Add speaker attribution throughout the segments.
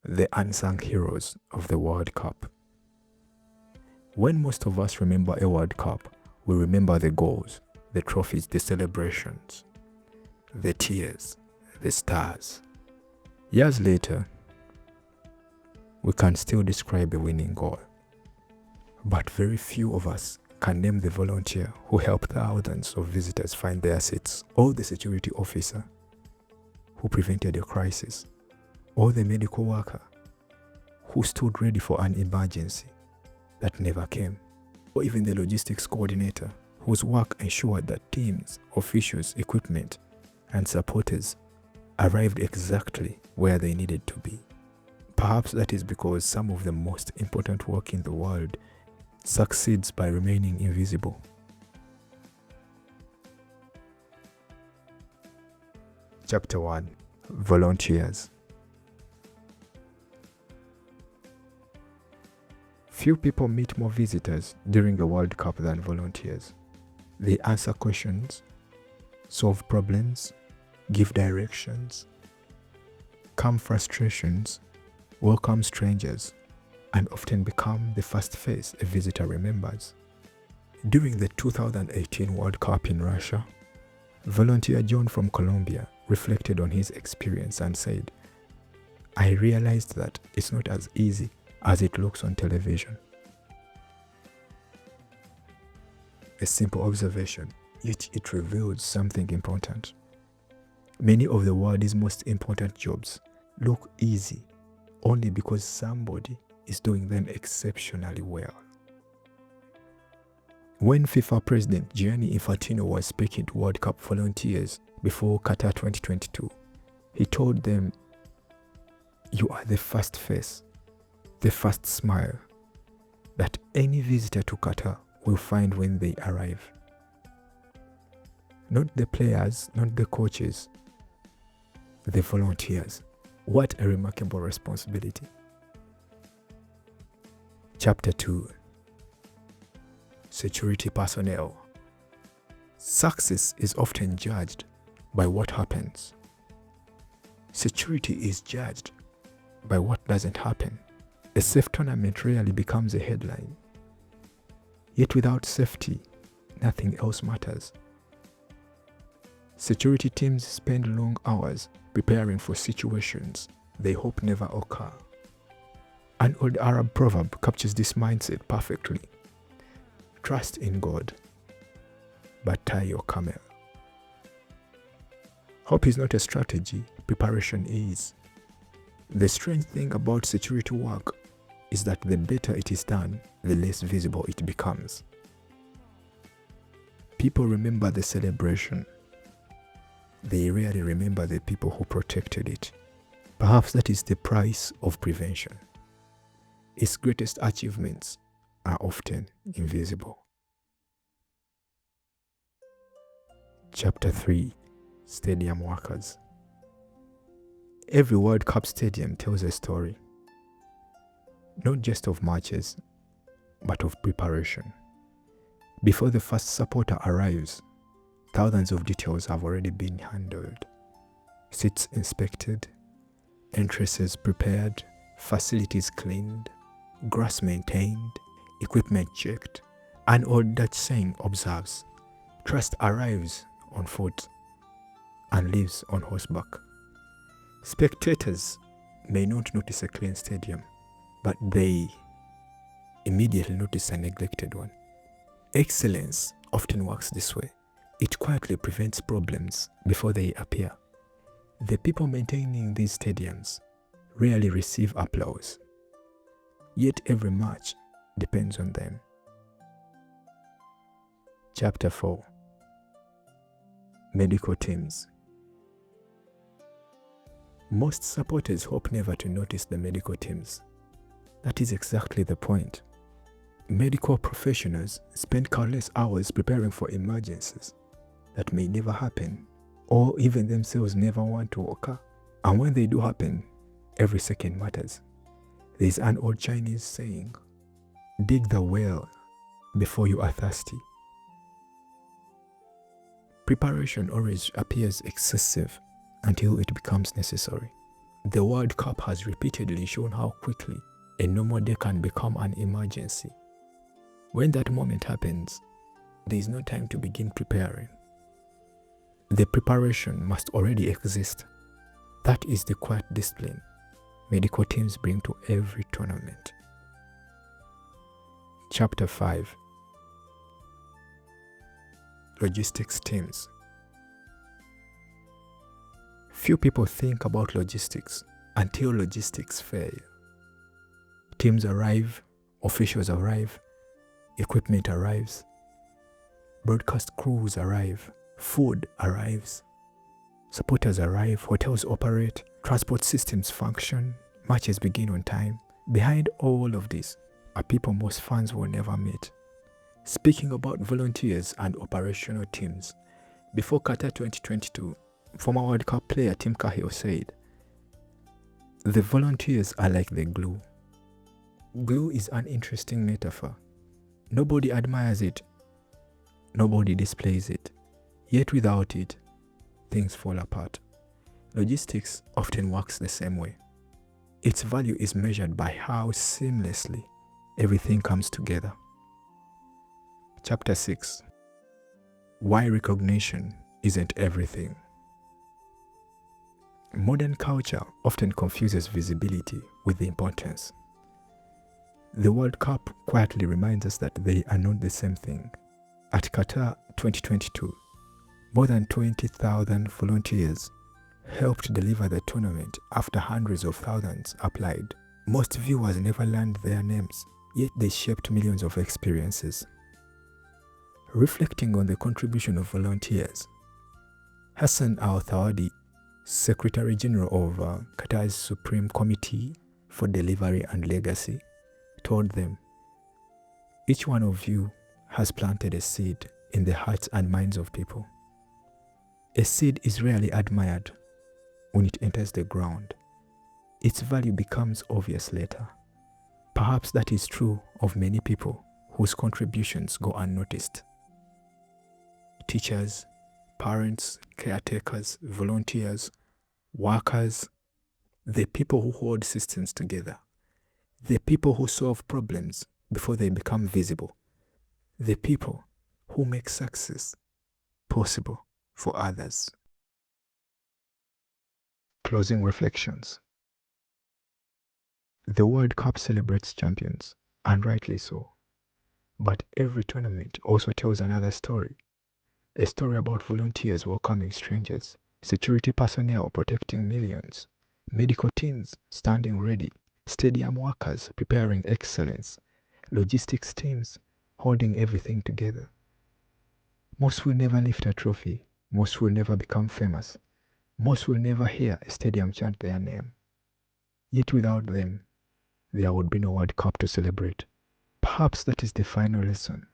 Speaker 1: the unsung heroes of the World Cup. When most of us remember a World Cup, we remember the goals, the trophies, the celebrations, the tears, the stars. Years later, we can still describe a winning goal. But very few of us can name the volunteer who helped thousands of visitors find their seats, or the security officer who prevented a crisis, or the medical worker who stood ready for an emergency that never came, or even the logistics coordinator whose work ensured that teams, officials, equipment, and supporters arrived exactly where they needed to be. Perhaps that is because some of the most important work in the world succeeds by remaining invisible. Chapter 1: Volunteers. Few people meet more visitors during the World Cup than volunteers. They answer questions, solve problems, give directions, calm frustrations, welcome strangers, and often become the first face a visitor remembers. During the 2018 World Cup in Russia, volunteer John from Colombia reflected on his experience and said, "I realized that it's not as easy as it looks on television." A simple observation, yet it reveals something important. Many of the world's most important jobs look easy only because somebody is doing them exceptionally well. When FIFA President Gianni Infantino was speaking to World Cup volunteers before Qatar 2022, he told them, "You are the first face, the first smile that any visitor to Qatar will find when they arrive. Not the players, not the coaches, the volunteers." What a remarkable responsibility. Chapter 2: Security personnel. Success is often judged by what happens. Security is judged by what doesn't happen. A safe tournament rarely becomes a headline. Yet without safety, nothing else matters. Security teams spend long hours preparing for situations they hope never occur. An old Arab proverb captures this mindset perfectly. Trust in God, but tie your camel. Hope is not a strategy, preparation is. The strange thing about security work is that the better it is done, the less visible it becomes. People remember the celebration. They rarely remember the people who protected it. Perhaps that is the price of prevention. Its greatest achievements are often invisible. Chapter 3: Stadium workers. Every World Cup stadium tells a story, not just of matches, but of preparation. Before the first supporter arrives, thousands of details have already been handled. Seats inspected, entrances prepared, facilities cleaned, grass maintained, equipment checked. An old Dutch saying observes, "Trust arrives on foot and leaves on horseback." Spectators may not notice a clean stadium, but they immediately notice a neglected one. Excellence often works this way. It quietly prevents problems before they appear. The people maintaining these stadiums rarely receive applause, yet every match depends on them. Chapter 4: Medical teams. Most supporters hope never to notice the medical teams. That is exactly the point. Medical professionals spend countless hours preparing for emergencies that may never happen, or even themselves never want to occur. And when they do happen, every second matters. There is an old Chinese saying, "Dig the well before you are thirsty." Preparation always appears excessive until it becomes necessary. The World Cup has repeatedly shown how quickly a normal day can become an emergency. When that moment happens, there is no time to begin preparing. The preparation must already exist. That is the quiet discipline medical teams bring to every tournament. Chapter 5: Logistics Teams. Few people think about logistics until logistics fail. Teams arrive, officials arrive, equipment arrives, broadcast crews arrive, food arrives, supporters arrive, hotels operate, transport systems function, matches begin on time. Behind all of this are people most fans will never meet. Speaking about volunteers and operational teams, before Qatar 2022, former World Cup player Tim Cahill said, "The volunteers are like the glue." Glue is an interesting metaphor. Nobody admires it, nobody displays it, yet without it, things fall apart. Logistics often works the same way. Its value is measured by how seamlessly everything comes together. Chapter 6: Why recognition isn't everything. Modern culture often confuses visibility with the importance. The World Cup quietly reminds us that they are not the same thing. At Qatar 2022, more than 20,000 volunteers helped deliver the tournament after hundreds of thousands applied. Most viewers never learned their names, yet they shaped millions of experiences. Reflecting on the contribution of volunteers, Hassan Al-Thawadi, Secretary General of Qatar's Supreme Committee for Delivery and Legacy, told them, "Each one of you has planted a seed in the hearts and minds of people. A seed is rarely admired when it enters the ground. Its value becomes obvious later. Perhaps that is true of many people whose contributions go unnoticed. Teachers, parents, caretakers, volunteers, workers, the people who hold systems together, the people who solve problems before they become visible, the people who make success possible for others." Closing reflections. The World Cup celebrates champions, and rightly so. But every tournament also tells another story. A story about volunteers welcoming strangers, security personnel protecting millions, medical teams standing ready, stadium workers preparing excellence, logistics teams holding everything together. Most will never lift a trophy, most will never become famous, most will never hear a stadium chant their name. Yet without them, there would be no World Cup to celebrate. Perhaps that is the final lesson.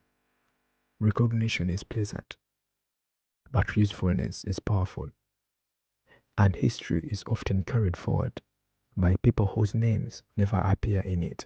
Speaker 1: Recognition is pleasant, but usefulness is powerful. And history is often carried forward by people whose names never appear in it.